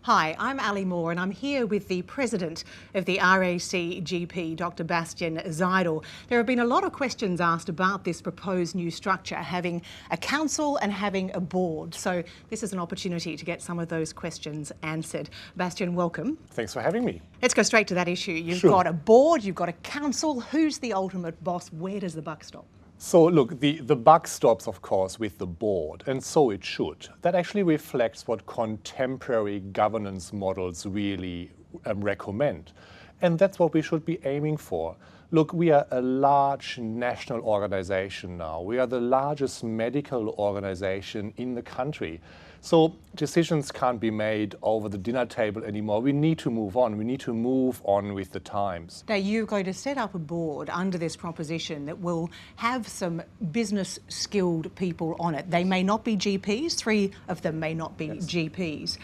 Hi, I'm Ali Moore and I'm here with the President of the RACGP, Dr. Bastian Zeidel. There have been a lot of questions asked about this proposed new structure, having a council and having a board. So this is an opportunity to get some of those questions answered. Bastian, welcome. Thanks for having me. Let's go straight to that issue. You've Sure. got a board, you've got a council. Who's the ultimate boss? Where does the buck stop? So look, the buck stops, of course, with the board, and so it should. That actually reflects what contemporary governance models really recommend. And that's what we should be aiming for. Look, we are a large national organization now. We are the largest medical organization in the country. So decisions can't be made over the dinner table anymore. We need to move on. We need to move on with the times. Now, you're going to set up a board under this proposition that will have some business-skilled people on it. They may not be GPs. 3 of them may not be GPs.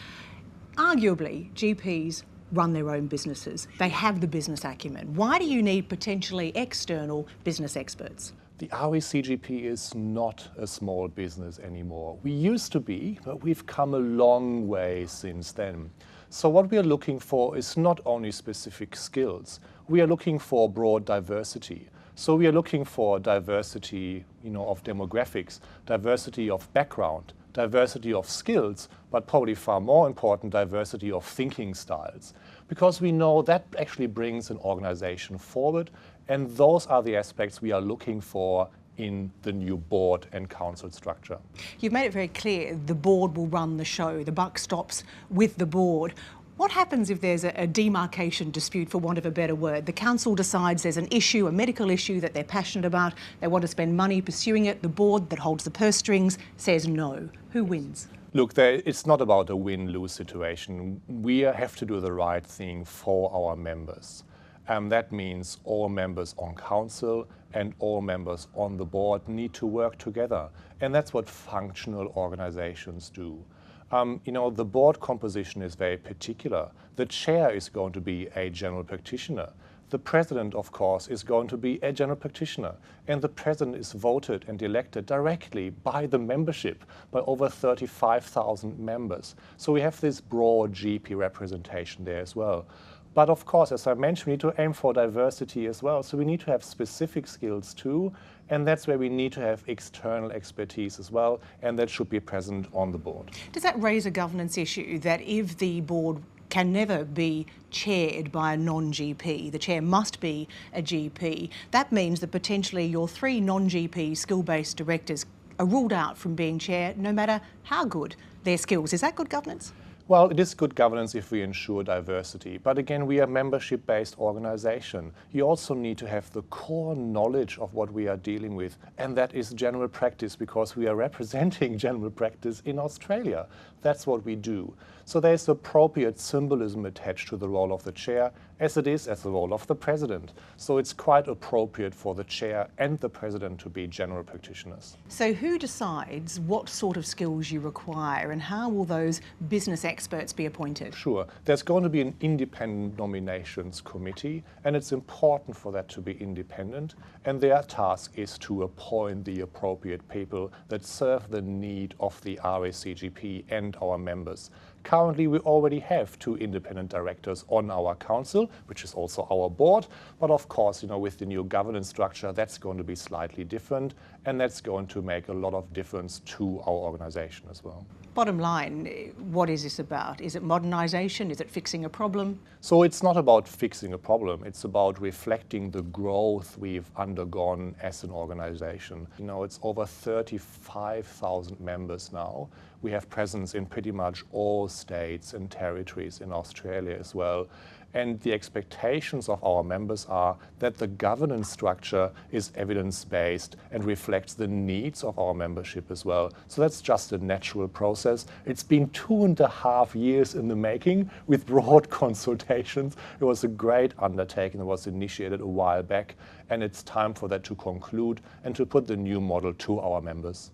Arguably, GPs run their own businesses. They have the business acumen. Why do you need potentially external business experts? The RACGP is not a small business anymore. We used to be, but we've come a long way since then. So what we are looking for is not only specific skills, we are looking for broad diversity. So we are looking for diversity, of demographics, diversity of background, diversity of skills, but probably far more important, diversity of thinking styles. Because we know that actually brings an organization forward, and those are the aspects we are looking for in the new board and council structure. You've made it very clear the board will run the show. The buck stops with the board. What happens if there's a demarcation dispute, for want of a better word? The council decides there's an issue, a medical issue that they're passionate about, they want to spend money pursuing it. The board that holds the purse strings says no. Who wins? Look, it's not about a win-lose situation. We have to do the right thing for our members. That means all members on council and all members on the board need to work together. And that's what functional organizations do. The board composition is very particular. The chair is going to be a general practitioner. The president, of course, is going to be a general practitioner. And the president is voted and elected directly by the membership, by over 35,000 members. So we have this broad GP representation there as well. But of course, as I mentioned, we need to aim for diversity as well. So we need to have specific skills too. And that's where we need to have external expertise as well. And that should be present on the board. Does that raise a governance issue that if the board can never be chaired by a non-GP, the chair must be a GP, that means that potentially your 3 non-GP skill-based directors are ruled out from being chair no matter how good their skills? Is that good governance? Well, it is good governance if we ensure diversity. But again, we are a membership-based organization. You also need to have the core knowledge of what we are dealing with, and that is general practice, because we are representing general practice in Australia. That's what we do. So there's appropriate symbolism attached to the role of the chair, as it is as the role of the president. So it's quite appropriate for the chair and the president to be general practitioners. So who decides what sort of skills you require, and how will those business experts be appointed? Sure. There's going to be an independent nominations committee, and it's important for that to be independent, and their task is to appoint the appropriate people that serve the need of the RACGP and our members. Currently, we already have 2 independent directors on our council, which is also our board. But of course, with the new governance structure, that's going to be slightly different, and that's going to make a lot of difference to our organization as well. Bottom line, what is this about? Is it modernisation? Is it fixing a problem? So it's not about fixing a problem. It's about reflecting the growth we've undergone as an organization. It's over 35,000 members now. We have presence in pretty much all states and territories in Australia as well. And the expectations of our members are that the governance structure is evidence-based and reflects the needs of our membership as well. So that's just a natural process. It's been 2.5 years in the making with broad consultations. It was a great undertaking that was initiated a while back, and it's time for that to conclude and to put the new model to our members.